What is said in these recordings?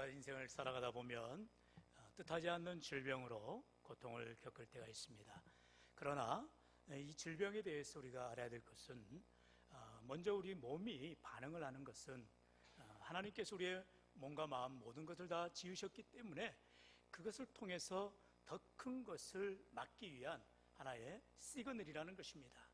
우리가 인생을 살아가다 보면 뜻하지 않는 질병으로 고통을 겪을 때가 있습니다. 그러나 이 질병에 대해서 우리가 알아야 될 것은 먼저 우리 몸이 반응을 하는 것은 하나님께서 우리의 몸과 마음 모든 것을 다 지으셨기 때문에 그것을 통해서 더 큰 것을 막기 위한 하나의 시그널이라는 것입니다.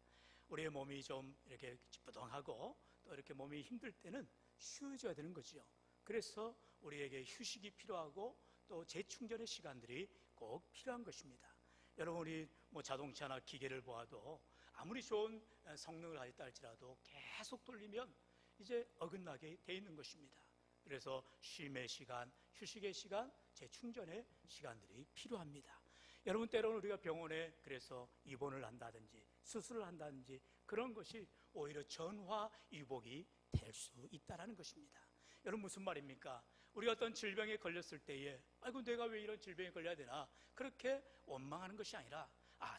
우리의 몸이 좀 이렇게 찌뿌둥하고 또 이렇게 몸이 힘들 때는 쉬어줘야 되는 거죠. 그래서 우리에게 휴식이 필요하고 또 재충전의 시간들이 꼭 필요한 것입니다. 여러분, 우리 자동차나 기계를 보아도 아무리 좋은 성능을 하였다 할지라도 계속 돌리면 이제 어긋나게 돼 있는 것입니다. 그래서 쉼의 시간, 휴식의 시간, 재충전의 시간들이 필요합니다. 여러분, 때로는 우리가 병원에 그래서 입원을 한다든지 수술을 한다든지 그런 것이 오히려 전화위복이 될 수 있다는 것입니다. 여러분, 무슨 말입니까? 우리가 어떤 질병에 걸렸을 때에 아이고 내가 왜 이런 질병에 걸려야 되나 그렇게 원망하는 것이 아니라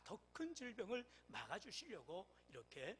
더 큰 질병을 막아주시려고 이렇게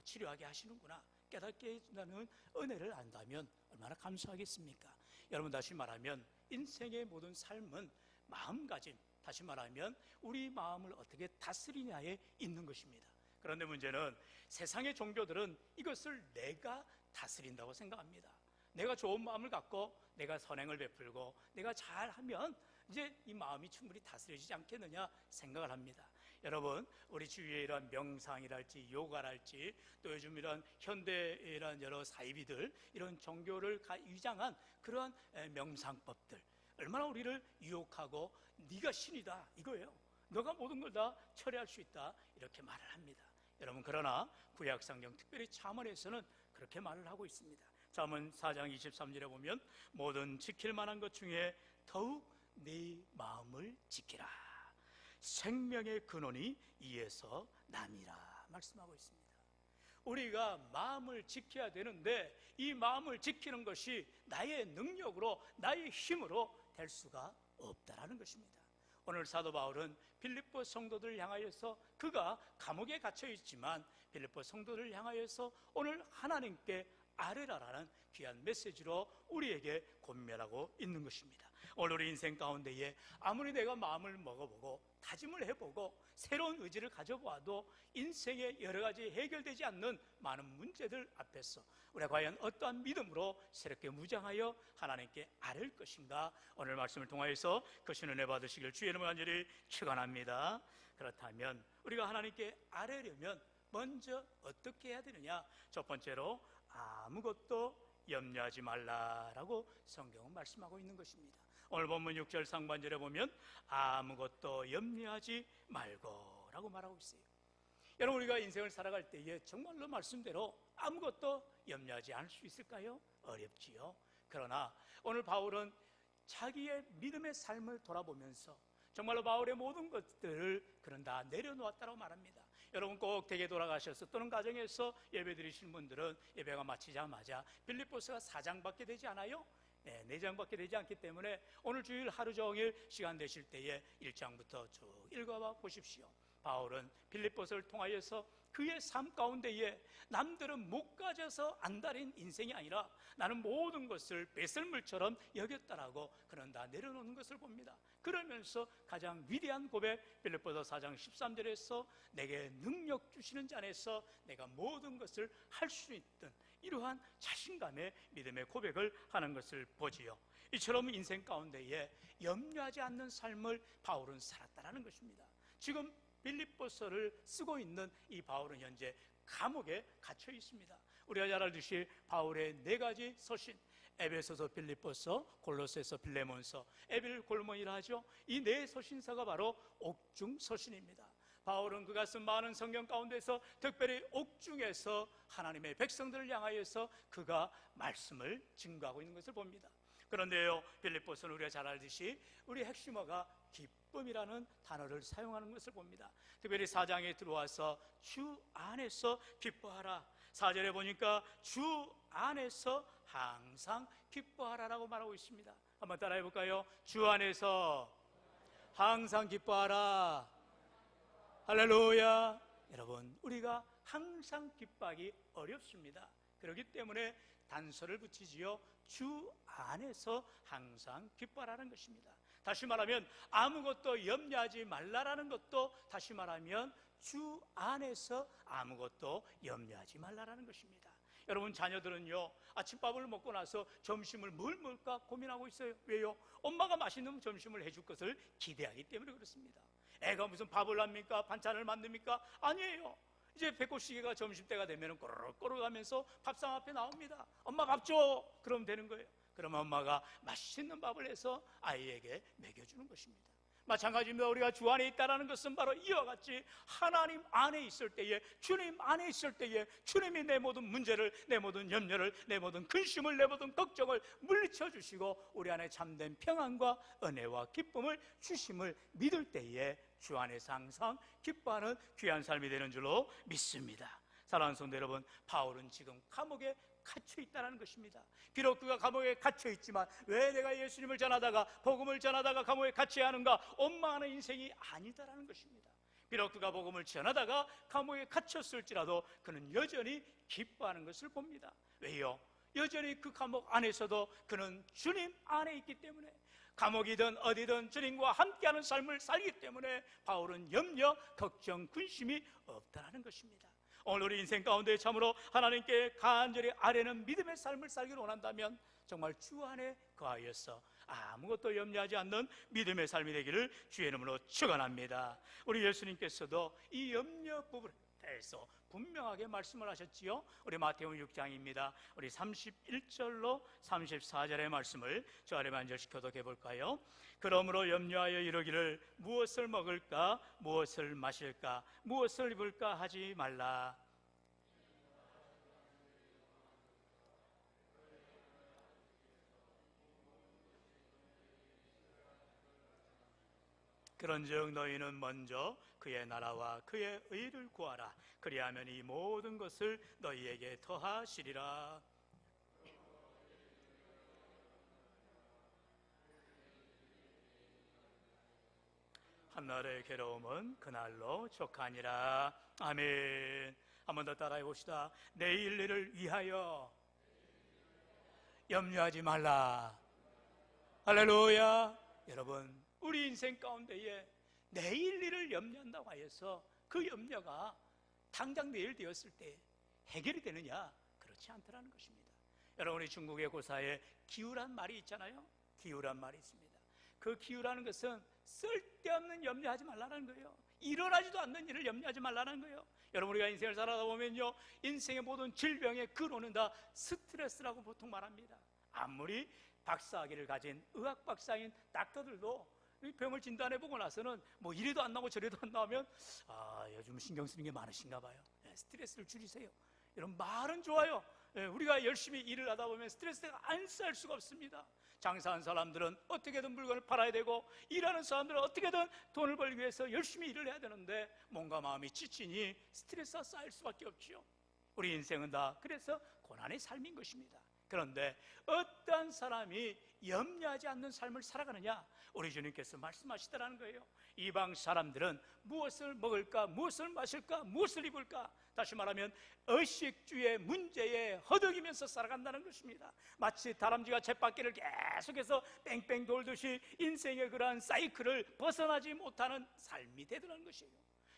치료하게 하시는구나 깨닫게 해준다는 은혜를 안다면 얼마나 감사하겠습니까? 여러분, 다시 말하면 인생의 모든 삶은 마음가짐, 다시 말하면 우리 마음을 어떻게 다스리냐에 있는 것입니다. 그런데 문제는 세상의 종교들은 이것을 내가 다스린다고 생각합니다. 내가 좋은 마음을 갖고 내가 선행을 베풀고 내가 잘하면 이제 이 마음이 충분히 다스려지지 않겠느냐 생각을 합니다. 여러분, 우리 주위에 이런 명상이랄지 요가랄지 또 요즘 이런 현대의 여러 사이비들 이런 종교를 위장한 그런 명상법들 얼마나 우리를 유혹하고 네가 신이다 이거예요. 너가 모든 걸 다 처리할 수 있다 이렇게 말을 합니다. 여러분, 그러나 구약성경 특별히 잠언에서는 그렇게 말을 하고 있습니다. 잠언 4장 23절에 보면 모든 지킬 만한 것 중에 더욱 네 마음을 지키라. 생명의 근원이 이에서 남이라 말씀하고 있습니다. 우리가 마음을 지켜야 되는데 이 마음을 지키는 것이 나의 능력으로 나의 힘으로 될 수가 없다라는 것입니다. 오늘 사도 바울은 빌립보 성도들을 향하여서 그가 감옥에 갇혀 있지만 빌립보 성도들을 향하여서 오늘 하나님께 아뢰라라는 귀한 메시지로 우리에게 권면하고 있는 것입니다. 오늘 우리 인생 가운데에 아무리 내가 마음을 먹어보고 다짐을 해보고 새로운 의지를 가져보아도 인생의 여러 가지 해결되지 않는 많은 문제들 앞에서 우리가 과연 어떠한 믿음으로 새롭게 무장하여 하나님께 아뢰을 것인가, 오늘 말씀을 통하여서 그 신은혜 받으시길 주의 이름으로 간절히 축원합니다. 그렇다면 우리가 하나님께 아뢰려면 먼저 어떻게 해야 되느냐? 첫 번째로 아무것도 염려하지 말라라고 성경은 말씀하고 있는 것입니다. 오늘 본문 6절 상반절에 보면 아무것도 염려하지 말고라고 말하고 있어요. 여러분, 우리가 인생을 살아갈 때에 정말로 말씀대로 아무것도 염려하지 않을 수 있을까요? 어렵지요. 그러나 오늘 바울은 자기의 믿음의 삶을 돌아보면서 정말로 바울의 모든 것들을 그는 다 내려놓았다고 말합니다. 여러분, 꼭 댁에 돌아가셔서 또는 가정에서 예배 드리시는 분들은 예배가 마치자마자 빌립보서가 4장밖에 되지 않아요? 4장밖에 되지 않기 때문에 오늘 주일 하루 종일 시간 되실 때에 1장부터 쭉 읽어봐 보십시오. 바울은 빌립보서를 통하여서 그의 삶 가운데에 남들은 못 가져서 안달인 인생이 아니라 나는 모든 것을 배설물처럼 여겼다라고 그는 다 내려놓는 것을 봅니다. 그러면서 가장 위대한 고백, 빌립보서 4장 13절에서 내게 능력 주시는 자 안에서 내가 모든 것을 할 수 있던 이러한 자신감의 믿음의 고백을 하는 것을 보지요. 이처럼 인생 가운데에 염려하지 않는 삶을 바울은 살았다라는 것입니다. 지금 빌립보서를 쓰고 있는 이 바울은 현재 감옥에 갇혀 있습니다. 우리가 잘 알듯이 바울의 4가지 서신, 에베소서, 빌립보서, 골로새서, 빌레몬서, 에빌골몬이라 하죠. 이 4서신서가 바로 옥중 서신입니다. 바울은 그가 쓴 많은 성경 가운데서 특별히 옥중에서 하나님의 백성들을 향하여서 그가 말씀을 증거하고 있는 것을 봅니다. 그런데요, 빌립보서는 우리가 잘 알듯이 우리 핵심어가 기쁨이라는 단어를 사용하는 것을 봅니다. 특별히 4장에 들어와서 주 안에서 기뻐하라, 4절에 보니까 주 안에서 항상 기뻐하라라고 말하고 있습니다. 한번 따라해 볼까요? 주 안에서 항상 기뻐하라. 할렐루야. 여러분, 우리가 항상 기뻐하기 어렵습니다. 그렇기 때문에 단서를 붙이지요. 주 안에서 항상 기뻐하라는 것입니다. 다시 말하면 아무것도 염려하지 말라라는 것도 다시 말하면 주 안에서 아무것도 염려하지 말라라는 것입니다. 여러분, 자녀들은요, 아침밥을 먹고 나서 점심을 뭘 먹을까 고민하고 있어요. 왜요? 엄마가 맛있는 점심을 해줄 것을 기대하기 때문에 그렇습니다. 애가 무슨 밥을 합니까? 반찬을 만듭니까? 아니에요. 이제 배꼽시계가 점심때가 되면 꼬르륵 하면서 밥상 앞에 나옵니다. 엄마 밥 줘! 그러면 되는 거예요. 그러면 엄마가 맛있는 밥을 해서 아이에게 먹여주는 것입니다. 마찬가지입니다. 우리가 주 안에 있다는 것은 바로 이와 같이 하나님 안에 있을 때에, 주님 안에 있을 때에 주님이 내 모든 문제를, 내 모든 염려를, 내 모든 근심을, 내 모든 걱정을 물리쳐 주시고 우리 안에 참된 평안과 은혜와 기쁨을 주심을 믿을 때에 주 안에서 항상 기뻐하는 귀한 삶이 되는 줄로 믿습니다. 사랑하는 성도 여러분, 바울은 지금 감옥에 갇혀 있다는 것입니다. 비록 그가 감옥에 갇혀 있지만 왜 내가 예수님을 전하다가, 복음을 전하다가 감옥에 갇혀야 하는가? 원망하는 인생이 아니다라는 것입니다. 비록 그가 복음을 전하다가 감옥에 갇혔을지라도 그는 여전히 기뻐하는 것을 봅니다. 왜요? 여전히 그 감옥 안에서도 그는 주님 안에 있기 때문에, 감옥이든 어디든 주님과 함께하는 삶을 살기 때문에 바울은 염려, 걱정, 근심이 없다는 것입니다. 오늘 우리 인생 가운데 참으로 하나님께 간절히 아뢰는 믿음의 삶을 살기를 원한다면 정말 주 안에 거하여서 아무것도 염려하지 않는 믿음의 삶이 되기를 주의 이름으로 축원합니다. 우리 예수님께서도 이 염려 부분에 대해서 분명하게 말씀을 하셨지요. 우리 마태복음 6장입니다. 우리 31절로 34절의 말씀을 저 아래 한 절씩 교독해 볼까요? 그러므로 염려하여 이르기를 무엇을 먹을까, 무엇을 마실까, 무엇을 입을까 하지 말라. 그런즉 너희는 먼저 그의 나라와 그의 의를 구하라. 그리하면 이 모든 것을 너희에게 더하시리라. 한날의 괴로움은 그날로 족하니라. 아멘. 한 번 더 따라해 봅시다. 내일 일을 위하여 염려하지 말라. 할렐루야. 여러분, 우리 인생 가운데에 내일 일을 염려한다고 하여서 그 염려가 당장 내일 되었을 때 해결이 되느냐? 그렇지 않다는 것입니다. 여러분, 우리 중국의 고사에 기우란 말이 있잖아요. 기우란 말이 있습니다. 그 기우라는 것은 쓸데없는 염려하지 말라는 거예요. 일어나지도 않는 일을 염려하지 말라는 거예요. 여러분, 우리가 인생을 살아다 보면요, 인생의 모든 질병의 근원은 다 스트레스라고 보통 말합니다. 아무리 박사학위를 가진 의학 박사인 닥터들도 병을 진단해보고 나서는 뭐 이래도 안 나오고 저래도 안 나오면 요즘 신경 쓰는 게 많으신가 봐요. 스트레스를 줄이세요. 이런 말은 좋아요. 우리가 열심히 일을 하다 보면 스트레스가 안 쌓일 수가 없습니다. 장사한 사람들은 어떻게든 물건을 팔아야 되고, 일하는 사람들은 어떻게든 돈을 벌기 위해서 열심히 일을 해야 되는데 몸과 마음이 지치니 스트레스가 쌓일 수밖에 없죠. 우리 인생은 다 그래서 고난의 삶인 것입니다. 그런데 어떤 사람이 염려하지 않는 삶을 살아가느냐? 우리 주님께서 말씀하시더라는 거예요. 이방 사람들은 무엇을 먹을까, 무엇을 마실까, 무엇을 입을까, 다시 말하면 의식주의 문제에 허덕이면서 살아간다는 것입니다. 마치 다람쥐가 쳇바퀴를 계속해서 뺑뺑 돌듯이 인생의 그러한 사이클을 벗어나지 못하는 삶이 되더라는 것이에요.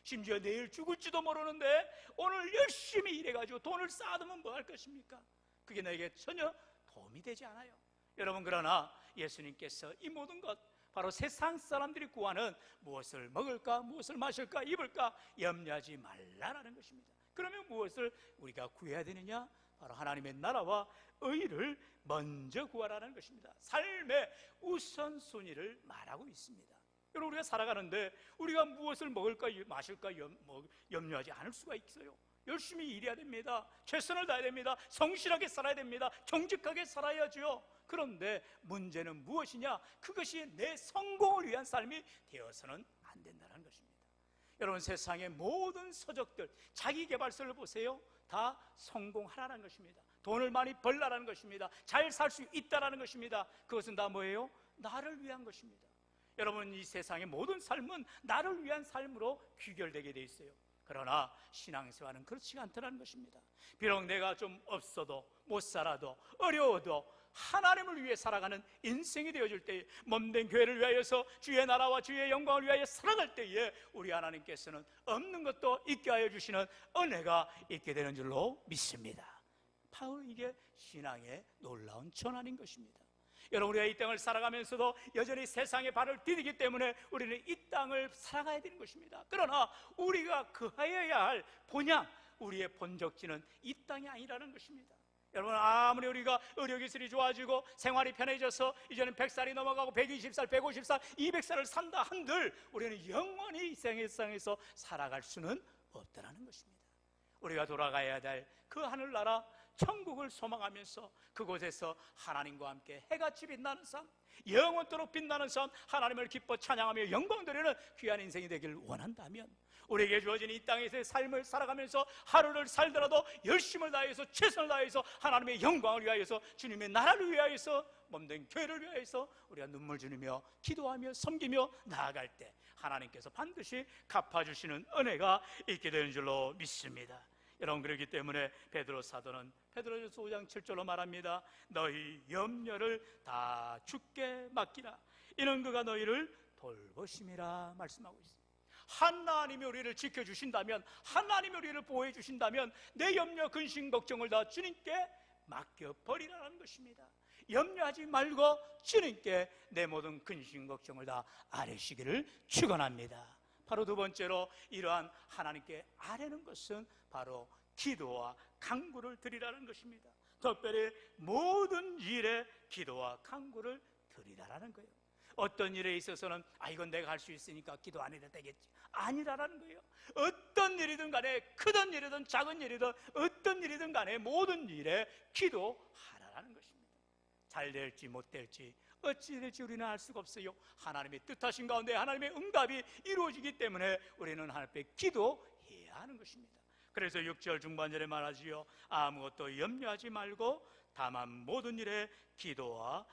심지어 내일 죽을지도 모르는데 오늘 열심히 일해가지고 돈을 쌓아두면 뭐 할 것입니까? 그게 나에게 전혀 도움이 되지 않아요. 여러분, 그러나 예수님께서 이 모든 것, 바로 세상 사람들이 구하는 무엇을 먹을까, 무엇을 마실까, 입을까 염려하지 말라라는 것입니다. 그러면 무엇을 우리가 구해야 되느냐? 바로 하나님의 나라와 의를 먼저 구하라는 것입니다. 삶의 우선순위를 말하고 있습니다. 여러분, 우리가 살아가는데 우리가 무엇을 먹을까, 마실까 염려하지 않을 수가 있어요. 열심히 일해야 됩니다. 최선을 다해야 됩니다. 성실하게 살아야 됩니다. 정직하게 살아야죠. 그런데 문제는 무엇이냐? 그것이 내 성공을 위한 삶이 되어서는 안 된다는 것입니다. 여러분, 세상의 모든 서적들, 자기계발서를 보세요. 다 성공하라는 것입니다. 돈을 많이 벌라는 것입니다. 잘 살 수 있다는 것입니다. 그것은 다 뭐예요? 나를 위한 것입니다. 여러분, 이 세상의 모든 삶은 나를 위한 삶으로 귀결되게 돼 있어요. 그러나 신앙생활은 그렇지 않다는 것입니다. 비록 내가 좀 없어도, 못 살아도, 어려워도 하나님을 위해 살아가는 인생이 되어줄 때에, 몸된 교회를 위하여서 주의 나라와 주의 영광을 위하여 살아갈 때에 우리 하나님께서는 없는 것도 있게 하여 주시는 은혜가 있게 되는 줄로 믿습니다. 바로 이게 신앙의 놀라운 전환인 것입니다. 여러분, 우리가 이 땅을 살아가면서도 여전히 세상에 발을 디디기 때문에 우리는 이 땅을 살아가야 되는 것입니다. 그러나 우리가 그하여야 할 본향, 우리의 본적지는 이 땅이 아니라는 것입니다. 여러분, 아무리 우리가 의료기술이 좋아지고 생활이 편해져서 이제는 100살이 넘어가고 120살, 150살, 200살을 산다 한들 우리는 영원히 이 세상에서 살아갈 수는 없다는 것입니다. 우리가 돌아가야 될 그 하늘나라 천국을 소망하면서 그곳에서 하나님과 함께 해같이 빛나는 삶, 영원토록 빛나는 삶, 하나님을 기뻐 찬양하며 영광 드리는 귀한 인생이 되길 원한다면 우리에게 주어진 이 땅에서의 삶을 살아가면서 하루를 살더라도 열심을 다해서 최선을 다해서 하나님의 영광을 위하여서, 주님의 나라를 위하여서, 몸된 교회를 위하여서 우리가 눈물 주리며 기도하며 섬기며 나아갈 때 하나님께서 반드시 갚아주시는 은혜가 있게 되는 줄로 믿습니다. 여러분, 그렇기 때문에 베드로 사도는 베드로전서 5장 7절로 말합니다. 너희 염려를 다 주께 맡기라. 이는 그가 너희를 돌보심이라 말씀하고 있습니다. 하나님이 우리를 지켜주신다면, 하나님이 우리를 보호해 주신다면 내 염려, 근심, 걱정을 다 주님께 맡겨버리라는 것입니다. 염려하지 말고 주님께 내 모든 근심, 걱정을 다 아뢰시기를 축원합니다. 바로 두 번째로 이러한 하나님께 아뢰는 것은 바로 기도와 간구를 드리라는 것입니다. 특별히 모든 일에 기도와 간구를 드리라는 거예요. 어떤 일에 있어서는 이건 내가 할 수 있으니까 기도 안 해도 되겠지, 아니라는 거예요. 어떤 일이든 간에, 크든 일이든 작은 일이든 어떤 일이든 간에 모든 일에 기도하라는 것입니다. 잘 될지 못 될지 어찌 될지 우리는 알 수가 없어요. 하나님의 뜻하신 가운데 하나님의 응답이 이루어지기 때문에 우리는 하나님 앞에 기도해야 하는 것입니다. 그래서 6절 중반절에 말하지요. 아무것도 염려하지 말고 다만 모든 일에 기도와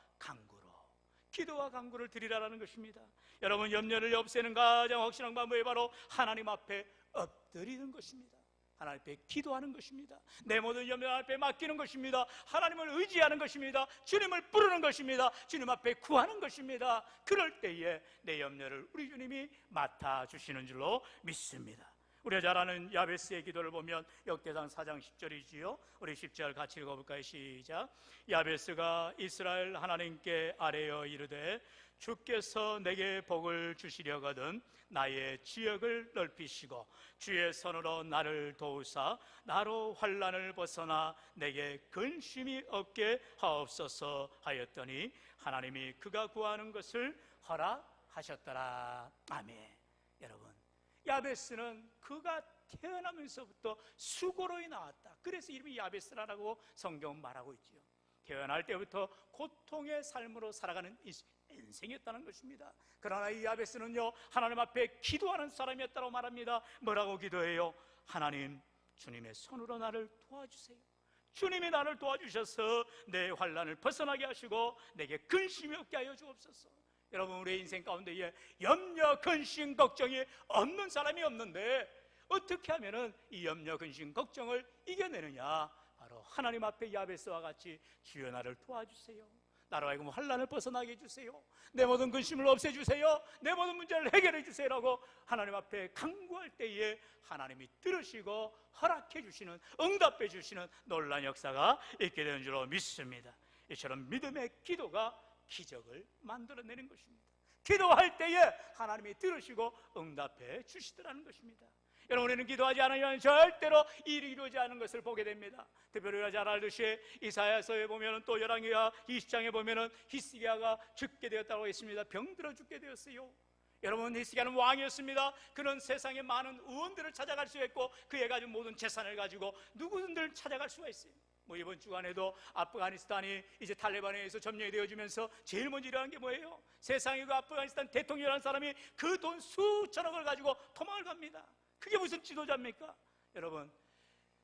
간구를 드리라는 것입니다. 여러분, 염려를 없애는 가장 확실한 방법이 바로 하나님 앞에 엎드리는 것입니다. 하나님 앞에 기도하는 것입니다. 내 모든 염려 하나님 앞에 맡기는 것입니다. 하나님을 의지하는 것입니다. 주님을 부르는 것입니다. 주님 앞에 구하는 것입니다. 그럴 때에 내 염려를 우리 주님이 맡아주시는 줄로 믿습니다. 우리가 잘 아는 야베스의 기도를 보면 역대상 4장 10절이지요. 우리 10절 같이 읽어볼까요? 시작. 야베스가 이스라엘 하나님께 아뢰어 이르되 주께서 내게 복을 주시려거든 나의 지역을 넓히시고 주의 손으로 나를 도우사 나로 환난을 벗어나 내게 근심이 없게 하옵소서 하였더니 하나님이 그가 구하는 것을 허락하셨더라. 아멘. 여러분, 야베스는 그가 태어나면서부터 수고로이 나왔다. 그래서 이름이 야베스라고 성경은 말하고 있지요. 태어날 때부터 고통의 삶으로 살아가는 인생이었다는 것입니다. 그러나 이 야베스는요, 하나님 앞에 기도하는 사람이었다고 말합니다. 뭐라고 기도해요? 하나님, 주님의 손으로 나를 도와주세요. 주님이 나를 도와주셔서 내 환난을 벗어나게 하시고 내게 근심이 없게 하여 주옵소서. 여러분, 우리의 인생 가운데에 염려, 근심, 걱정이 없는 사람이 없는데 어떻게 하면 이 염려, 근심, 걱정을 이겨내느냐? 바로 하나님 앞에 야베스와 같이 주여 나를 도와주세요. 나로 하여금 환난을 벗어나게 해주세요. 내 모든 근심을 없애주세요. 내 모든 문제를 해결해 주세요라고 하나님 앞에 간구할 때에 하나님이 들으시고 허락해 주시는, 응답해 주시는 놀라운 역사가 있게 되는 줄로 믿습니다. 이처럼 믿음의 기도가 기적을 만들어내는 것입니다. 기도할 때에 하나님이 들으시고 응답해 주시더라는 것입니다. 여러분, 우리는 기도하지 않으면 절대로 일이 이루어지지 않은 것을 보게 됩니다. 특별히 우리가 잘 알듯이 이사야서에 보면, 또 열왕기하 20장에 보면 히스기야가 죽게 되었다고 했습니다. 병들어 죽게 되었어요. 여러분, 히스기야는 왕이었습니다. 그는 세상에 많은 의원들을 찾아갈 수 있고 그에 가진 모든 재산을 가지고 누구든지 찾아갈 수가 있어요. 이번 주간에도 아프가니스탄이 이제 탈레반에 의해서 점령이 되어지면서 제일 먼저 일어난 게 뭐예요? 세상에 그 아프가니스탄 대통령이라는 사람이 그 돈 수천억을 가지고 도망을 갑니다. 그게 무슨 지도자입니까? 여러분,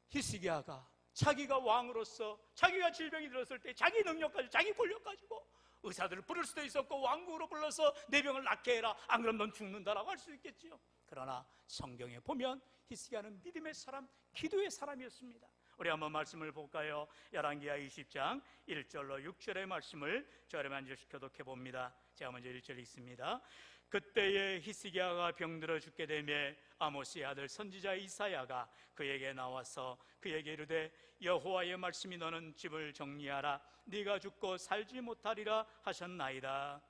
히스기야가 자기가 왕으로서 자기가 질병이 들었을 때 자기 능력 가지고, 자기 권력 가지고 의사들을 부를 수도 있었고 왕국으로 불러서 내 병을 낫게 해라, 안 그러면 넌 죽는다라고 할 수 있겠지요. 그러나 성경에 보면 히스기야는 믿음의 사람, 기도의 사람이었습니다. 우리 한번 말씀을 볼까요? 열왕기하 20장 1절로 6절의 말씀을 저렴 앉으시 교독해 봅니다. 제가 먼저 1절 읽습니다. 그때에 히스기야가 병들어 죽게 되매 아모스의 아들 선지자 이사야가 그에게 나와서 그에게 이르되 여호와의 말씀이 너는 집을 정리하라 네가 죽고 살지 못하리라 하셨나이다.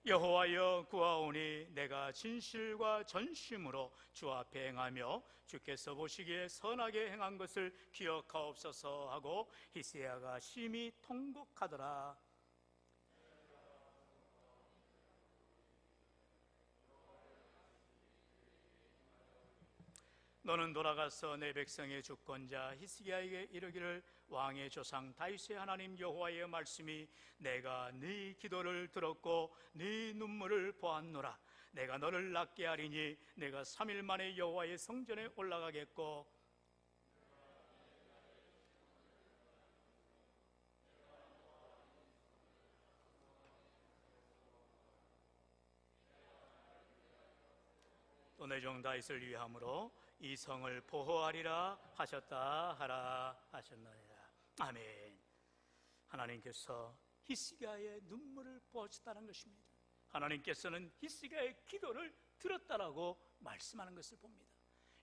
여호와여 구하오니 내가 진실과 전심으로 주 앞에 행하며 주께서 보시기에 선하게 행한 것을 기억하옵소서 하고 히스기야가 심히 통곡하더라. 너는 돌아가서 내 백성의 주권자 히스기야에게 이르기를 왕의 조상 다윗의 하나님 여호와의 말씀이 내가 네 기도를 들었고 네 눈물을 보았노라. 내가 너를 낫게 하리니 내가 3일 만에 여호와의 성전에 올라가겠고 또 내 종 다윗을 위함으로 이 성을 보호하리라 하셨다 하라 하셨나이다. 아멘. 하나님께서 히스기야의 눈물을 보았다는 것입니다. 하나님께서는 히스기야의 기도를 들었다라고 말씀하는 것을 봅니다.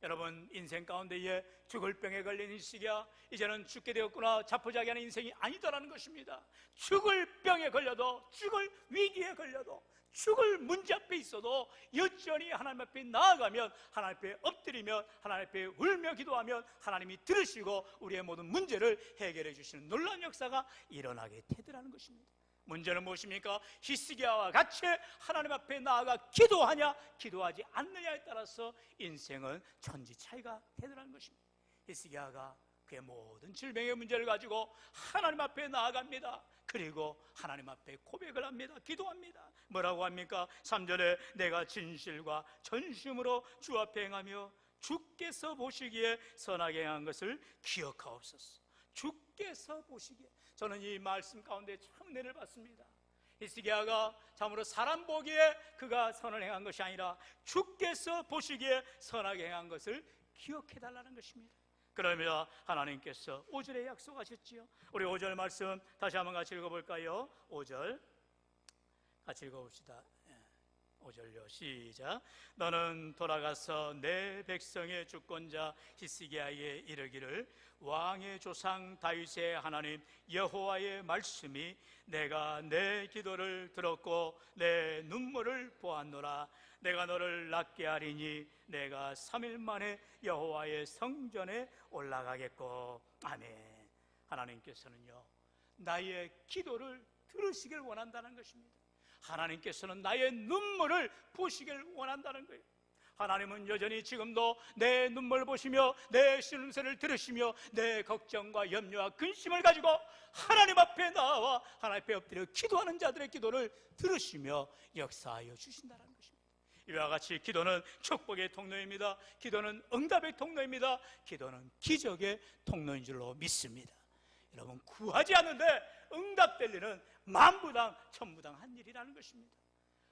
여러분, 인생 가운데에 죽을 병에 걸린 히스기야, 이제는 죽게 되었구나 자포자기하는 인생이 아니다라는 것입니다. 죽을 병에 걸려도, 죽을 위기에 걸려도, 죽을 문제 앞에 있어도 여전히 하나님 앞에 나아가면, 하나님 앞에 엎드리면, 하나님 앞에 울며 기도하면 하나님이 들으시고 우리의 모든 문제를 해결해 주시는 놀라운 역사가 일어나게 되더라는 것입니다. 문제는 무엇입니까? 히스기야와 같이 하나님 앞에 나아가 기도하냐 기도하지 않느냐에 따라서 인생은 천지 차이가 되더라는 것입니다. 히스기야가 그의 모든 질병의 문제를 가지고 하나님 앞에 나아갑니다. 그리고 하나님 앞에 고백을 합니다. 기도합니다. 뭐라고 합니까? 3절에 내가 진실과 전심으로 주 앞에 행하며 주께서 보시기에 선하게 행한 것을 기억하옵소서. 주께서 보시기에, 저는 이 말씀 가운데 참 은혜를 받습니다. 히스기야가 참으로 사람 보기에 그가 선을 행한 것이 아니라 주께서 보시기에 선하게 행한 것을 기억해달라는 것입니다. 그러면 하나님께서 5절에 약속하셨지요. 우리 5절 말씀 다시 한번 같이 읽어볼까요? 5절 같이 읽어봅시다. 5절요, 시작. 너는 돌아가서 내 백성의 주권자 히스기야에게 이르기를 왕의 조상 다윗의 하나님 여호와의 말씀이 내가 내 기도를 들었고 내 눈물을 보았노라. 내가 너를 낫게 하리니 내가 3일 만에 여호와의 성전에 올라가겠고. 아멘. 하나님께서는요, 나의 기도를 들으시길 원한다는 것입니다. 하나님께서는 나의 눈물을 보시길 원한다는 거예요. 하나님은 여전히 지금도 내 눈물 보시며 내 신음소리를 들으시며 내 걱정과 염려와 근심을 가지고 하나님 앞에 나와 하나님 앞에 엎드려 기도하는 자들의 기도를 들으시며 역사하여 주신다는 것입니다. 이와 같이 기도는 축복의 통로입니다. 기도는 응답의 통로입니다. 기도는 기적의 통로인 줄로 믿습니다. 여러분, 구하지 않는데 응답될 일은 만부당 천부당 한 일이라는 것입니다.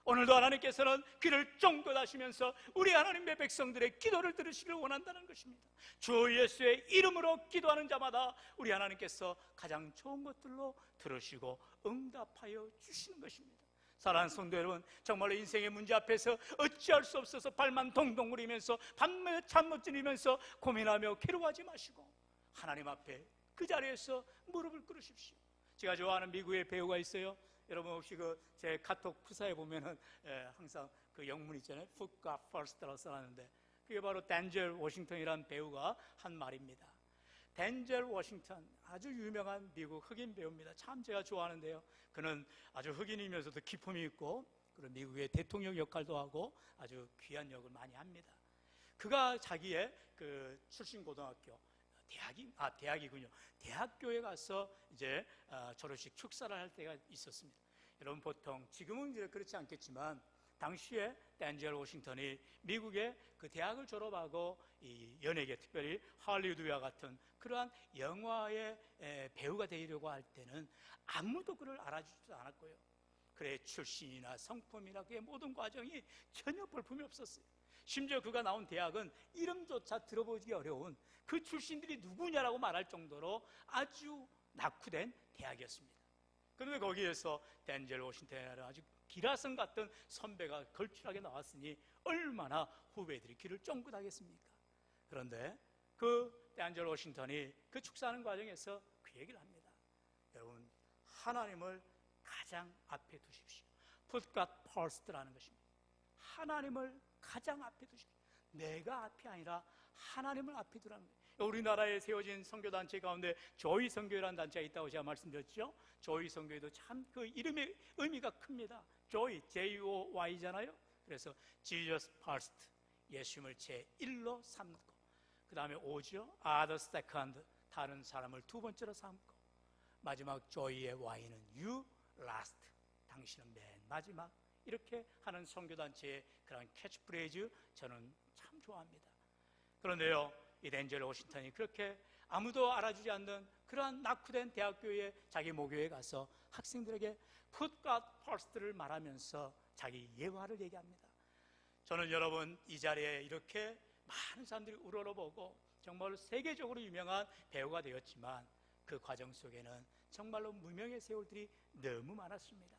오늘도 하나님께서는 귀를 쫑긋 하시면서 우리 하나님의 백성들의 기도를 들으시길 원한다는 것입니다. 주 예수의 이름으로 기도하는 자마다 우리 하나님께서 가장 좋은 것들로 들으시고 응답하여 주시는 것입니다. 사랑하는 성도 여러분, 정말로 인생의 문제 앞에서 어찌할 수 없어서 발만 동동 구리면서 밤낮 잠 못 들이면서 고민하며 괴로워하지 마시고 하나님 앞에 그 자리에서 무릎을 꿇으십시오. 제가 좋아하는 미국의 배우가 있어요. 여러분 혹시 제 카톡 프사에 보면은 항상 그 영문 있잖아요. Put God First라고 써놨는데 그게 바로 덴젤 워싱턴이라는 배우가 한 말입니다. 덴젤 워싱턴, 아주 유명한 미국 흑인 배우입니다. 참 제가 좋아하는데요. 그는 아주 흑인이면서도 기품이 있고 그리고 미국의 대통령 역할도 하고 아주 귀한 역을 많이 합니다. 그가 자기의 그 출신 고등학교 대학이군요. 대학교에 가서 이제 졸업식 축사를 할 때가 있었습니다. 여러분, 보통 지금은 이제 그렇지 않겠지만 당시에 덴젤 워싱턴이 미국의 그 대학을 졸업하고 이 연예계, 특별히 할리우드와 같은 그러한 영화의 배우가 되려고 할 때는 아무도 그를 알아주지도 않았고요. 그의 출신이나 성품이나 그의 모든 과정이 전혀 볼품이 없었어요. 심지어 그가 나온 대학은 이름조차 들어보기 어려운 그 출신들이 누구냐라고 말할 정도로 아주 낙후된 대학이었습니다. 그런데 거기에서 댄젤 워싱턴이라는 아주 기라성 같은 선배가 걸출하게 나왔으니 얼마나 후배들이 귀를 쫑긋하겠습니까? 그런데 그 댄젤 워싱턴이 그 축사하는 과정에서 그 얘기를 합니다. 여러분, 하나님을 가장 앞에 두십시오. Put God first라는 것입니다. 하나님을 가장 앞에 두십시오. 내가 앞이 아니라 하나님을 앞에 두라는 거예요. 우리나라에 세워진 선교단체 가운데 조이 선교회라는 단체가 있다고 제가 말씀드렸죠. 조이 선교회도 참 그 이름의 의미가 큽니다. 조이, J-O-Y잖아요. 그래서 Jesus first, 예수님을 제1로 삼고, 그 다음에 오죠, other second, 다른 사람을 두 번째로 삼고, 마지막 조이의 Y는 you last, 당신은 맨 마지막. 이렇게 하는 선교단체의 그런 캐치프레이즈 저는 참 좋아합니다. 그런데요, 이 댄젤 워싱턴이 그렇게 아무도 알아주지 않는 그러한 낙후된 대학교에 자기 모교에 가서 학생들에게 Put God first를 말하면서 자기 예화를 얘기합니다. 저는 여러분, 이 자리에 이렇게 많은 사람들이 우러러보고 정말 세계적으로 유명한 배우가 되었지만 그 과정 속에는 정말로 무명의 세월들이 너무 많았습니다.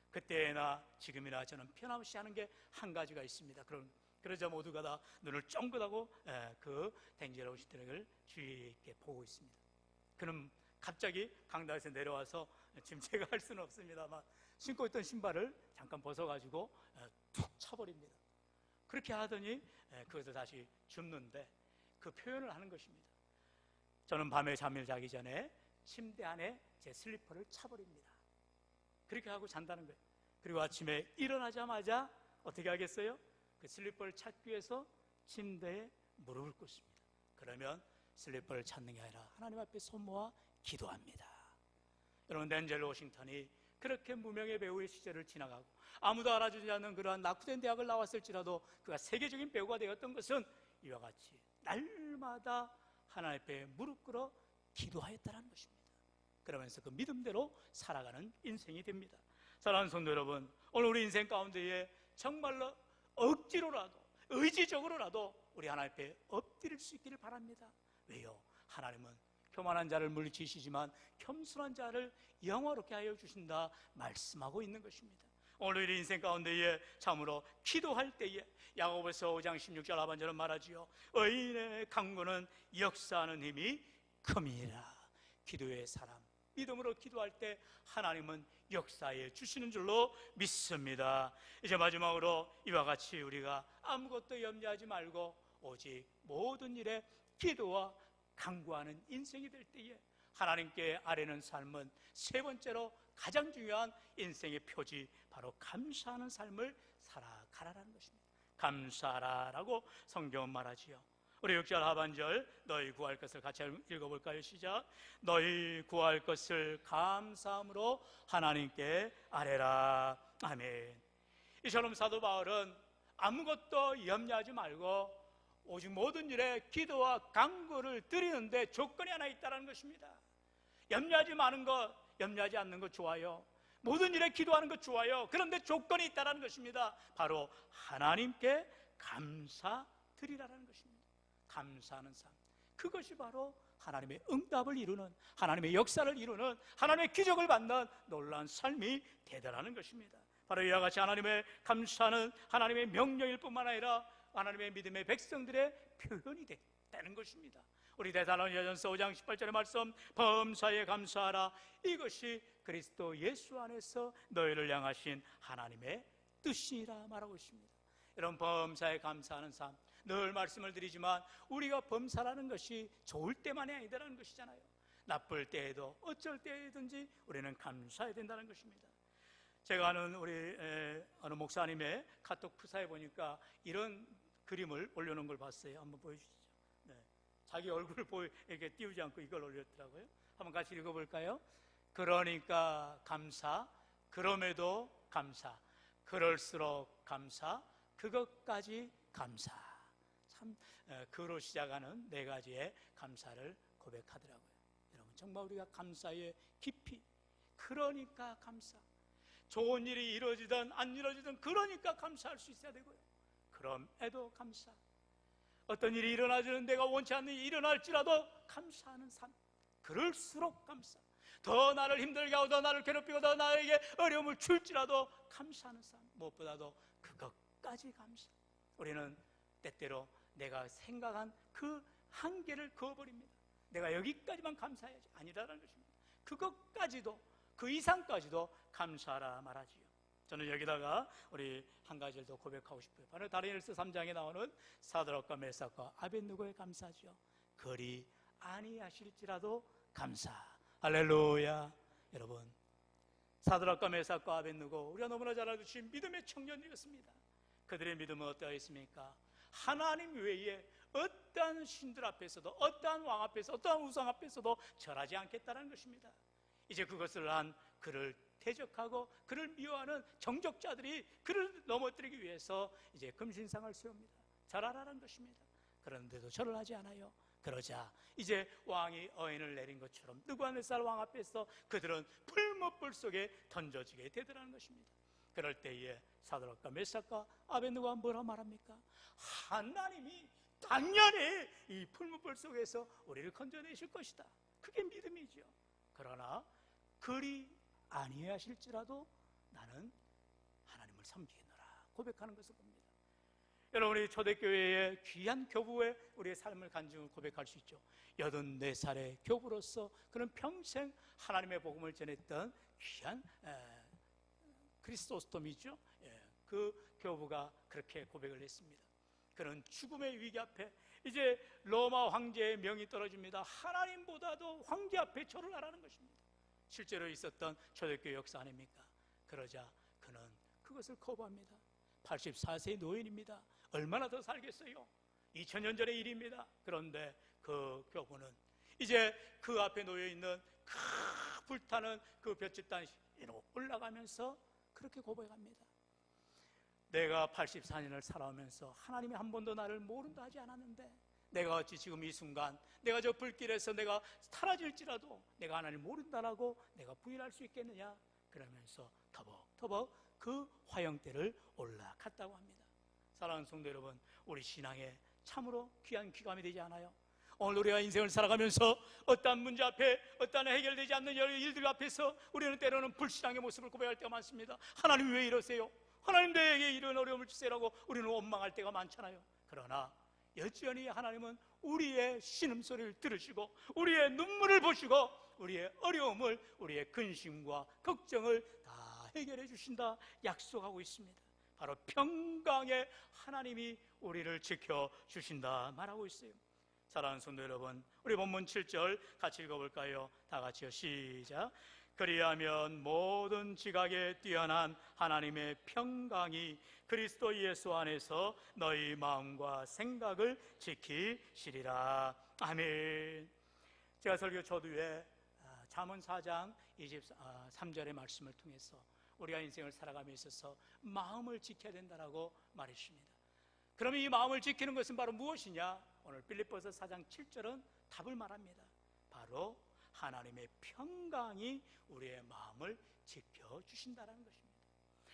그때나 지금이나 저는 변함없이 하는 게 한 가지가 있습니다. 그러자 모두가 다 눈을 쫑긋하고 그 댄젤 워싱턴을 주의 있게 보고 있습니다. 그럼 갑자기 강단에서 내려와서, 지금 제가 할 수는 없습니다만, 신고 있던 신발을 잠깐 벗어가지고 툭 쳐버립니다. 그렇게 하더니 그것을 다시 줍는데 그 표현을 하는 것입니다. 저는 밤에 잠을 자기 전에 침대 안에 제 슬리퍼를 차버립니다. 그렇게 하고 잔다는 거예요. 그리고 아침에 일어나자마자 어떻게 하겠어요? 그 슬리퍼를 찾기 위해서 침대에 무릎을 꿇습니다. 그러면 슬리퍼를 찾는 게 아니라 하나님 앞에 손 모아 기도합니다. 여러분, 댄젤 워싱턴이 그렇게 무명의 배우의 시절을 지나가고 아무도 알아주지 않는 그러한 낙후된 대학을 나왔을지라도 그가 세계적인 배우가 되었던 것은 이와 같이 날마다 하나님 앞에 무릎 꿇어 기도하였다는 것입니다. 그러면서 그 믿음대로 살아가는 인생이 됩니다. 사랑하는 성도 여러분, 오늘 우리 인생 가운데에 정말로 억지로라도 의지적으로라도 우리 하나님 앞에 엎드릴 수 있기를 바랍니다. 왜요? 하나님은 교만한 자를 물리치시지만 겸손한 자를 영화롭게 하여 주신다 말씀하고 있는 것입니다. 오늘 우리 인생 가운데에 참으로 기도할 때에 야고보서 5장 16절 하반절은 말하지요. 의인의 간구는 역사하는 힘이 큼이라. 기도의 사람, 믿음으로 기도할 때 하나님은 역사해 주시는 줄로 믿습니다. 이제 마지막으로 이와 같이 우리가 아무것도 염려하지 말고 오직 모든 일에 기도와 간구하는 인생이 될 때에 하나님께 아뢰는 삶은 세 번째로 가장 중요한 인생의 표지, 바로 감사하는 삶을 살아가라는 것입니다. 감사하라라고 성경은 말하지요. 우리 6절 하반절, 너희 구할 것을 같이 읽어볼까요? 시작. 너희 구할 것을 감사함으로 하나님께 아뢰라. 아멘. 이처럼 사도 바울은 아무것도 염려하지 말고 오직 모든 일에 기도와 간구를 드리는데 조건이 하나 있다는 것입니다. 염려하지 마는 것, 염려하지 않는 것 좋아요. 모든 일에 기도하는 것 좋아요. 그런데 조건이 있다는 것입니다. 바로 하나님께 감사드리라는 것입니다. 감사하는 삶, 그것이 바로 하나님의 응답을 이루는, 하나님의 역사를 이루는, 하나님의 기적을 받는 놀라운 삶이 되더라는 것입니다. 바로 이와 같이 하나님의 감사는 하나님의 명령일 뿐만 아니라 하나님의 믿음의 백성들의 표현이 됐다는 것입니다. 우리 데살로니가전서 5장 18절의 말씀, 범사에 감사하라. 이것이 그리스도 예수 안에서 너희를 향하신 하나님의 뜻이라 말하고 있습니다. 여러분, 범사에 감사하는 삶, 늘 말씀을 드리지만 우리가 범사라는 것이 좋을 때만이 아니다라는 것이잖아요. 나쁠 때에도 어쩔 때든지 우리는 감사해야 된다는 것입니다. 제가 아는 우리 어느 목사님의 카톡 프사에 보니까 이런 그림을 올려놓은 걸 봤어요. 한번 보여주시죠. 네. 자기 얼굴을 이렇게 띄우지 않고 이걸 올렸더라고요. 한번 같이 읽어볼까요? 그러니까 감사, 그럼에도 감사, 그럴수록 감사, 그것까지 감사. 참 그로 시작하는 네 가지의 감사를 고백하더라고요. 여러분, 정말 우리가 감사의 깊이, 그러니까 감사, 좋은 일이 이루어지든 안 이루어지든 그러니까 감사할 수 있어야 되고요. 그럼에도 감사. 어떤 일이 일어나주는 내가 원치 않는 일이 일어날지라도 감사하는 삶. 그럴수록 감사. 더 나를 힘들게 하고 더 나를 괴롭히고 더 나에게 어려움을 줄지라도 감사하는 삶. 무엇보다도 그것까지 감사. 우리는 때때로 내가 생각한 그 한계를 그어버립니다. 내가 여기까지만 감사해야지. 아니라는 것입니다. 그것까지도, 그 이상까지도 감사하라 말하지요. 저는 여기다가 우리 한 가지를 더 고백하고 싶어요. 바로 다니엘서 3장에 나오는 사드락과 메삭과 아벳느고의 감사죠. 그리 아니하실지라도 감사. 할렐루야. 여러분, 사드락과 메삭과 아벳느고, 우리가 너무나 잘 알듯이 믿음의 청년이었습니다. 그들의 믿음은 어떠했습니까? 하나님 외에 어떠한 신들 앞에서도, 어떠한 왕 앞에서, 어떠한 우상 앞에서도 절하지 않겠다는 것입니다. 이제 그것을 한 그를 대적하고 그를 미워하는 정적자들이 그를 넘어뜨리기 위해서 이제 금신상을 세웁니다. 절하라는 것입니다. 그런데도 절을 하지 않아요. 그러자 이제 왕이 어인을 내린 것처럼 느부갓네살 왕 앞에서 그들은 풀무불 속에 던져지게 되더라는 것입니다. 그럴 때에 사드락과 메삭과 아벳느고가 뭐라 말합니까? 하나님이 당연히 이 풀무불 속에서 우리를 건져내실 것이다. 그게 믿음이죠. 그러나 그리 아니하실지라도 나는 하나님을 섬기노라 고백하는 것을 봅니다. 여러분, 우리 초대교회의 귀한 교부의 우리의 삶을 간증을 고백할 수 있죠. 84살의 교부로서 그는 평생 하나님의 복음을 전했던 귀한 크리스토스톰이죠. 그 교부가 그렇게 고백을 했습니다. 그는 죽음의 위기 앞에 이제 로마 황제의 명이 떨어집니다. 하나님보다도 황제 앞에 절을 하라는 것입니다. 실제로 있었던 초대교회 역사 아닙니까? 그러자 그는 그것을 거부합니다. 84세의 노인입니다. 얼마나 더 살겠어요? 2000년 전의 일입니다. 그런데 그 교부는 이제 그 앞에 놓여있는 그 불타는 그 볏짚단 위로 올라가면서 그렇게 고백합니다. 내가 84년을 살아오면서 하나님이 한 번도 나를 모른다 하지 않았는데 내가 어찌 지금 이 순간 내가 저 불길에서 내가 사라질지라도 내가 하나님 모른다라고 내가 부인할 수 있겠느냐? 그러면서 터벅터벅 그 화형대를 올라갔다고 합니다. 사랑하는 성도 여러분, 우리 신앙에 참으로 귀한 귀감이 되지 않아요? 오늘 우리가 인생을 살아가면서 어떠한 문제 앞에, 어떠한 해결되지 않는 여러 일들 앞에서 우리는 때로는 불신앙의 모습을 고백할 때가 많습니다. 하나님 왜 이러세요? 하나님 내게 이런 어려움을 주세요라고 우리는 원망할 때가 많잖아요. 그러나 여전히 하나님은 우리의 신음소리를 들으시고 우리의 눈물을 보시고 우리의 어려움을, 우리의 근심과 걱정을 다 해결해 주신다 약속하고 있습니다. 바로 평강의 하나님이 우리를 지켜주신다 말하고 있어요. 사랑하는 성도 여러분, 우리 본문 7절 같이 읽어볼까요? 다 같이요. 시작. 그리하면 모든 지각에 뛰어난 하나님의 평강이 그리스도 예수 안에서 너희 마음과 생각을 지키시리라. 아멘. 제가 설교 초두에 잠언 4장 23절의 말씀을 통해서 우리가 인생을 살아감에 있어서 마음을 지켜야 된다라고 말했습니다. 그러면 이 마음을 지키는 것은 바로 무엇이냐? 오늘 필립보서 4장 7절은 답을 말합니다. 바로 하나님의 평강이 우리의 마음을 지켜주신다는 것입니다.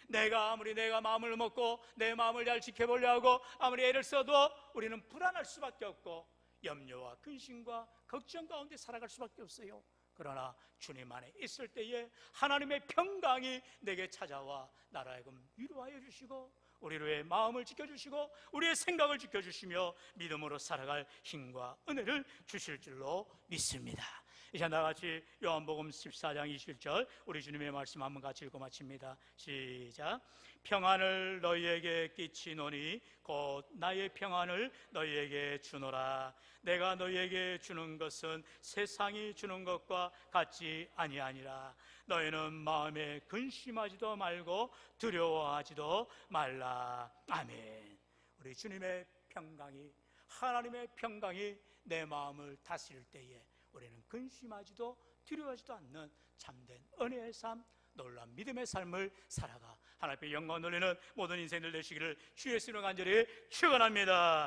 내가 아무리 내가 마음을 먹고 내 마음을 잘 지켜보려 하고 아무리 애를 써도 우리는 불안할 수밖에 없고 염려와 근심과 걱정 가운데 살아갈 수밖에 없어요. 그러나 주님 안에 있을 때에 하나님의 평강이 내게 찾아와 나로 하여금 위로하여 주시고 우리의 마음을 지켜주시고 우리의 생각을 지켜주시며 믿음으로 살아갈 힘과 은혜를 주실 줄로 믿습니다. 이제 나같이 요한복음 14장 21절 우리 주님의 말씀 한번 같이 읽고 마칩니다. 시작. 평안을 너희에게 끼치노니 곧 나의 평안을 너희에게 주노라. 내가 너희에게 주는 것은 세상이 주는 것과 같지 아니하니라. 너희는 마음에 근심하지도 말고 두려워하지도 말라. 아멘. 우리 주님의 평강이, 하나님의 평강이 내 마음을 다스릴 때에 우리는 근심하지도 두려워하지도 않는 참된 은혜의 삶, 놀라운 믿음의 삶을 살아가 하나님의 영광을 돌리는 모든 인생들 되시기를 주 예수로 간절히 축원합니다.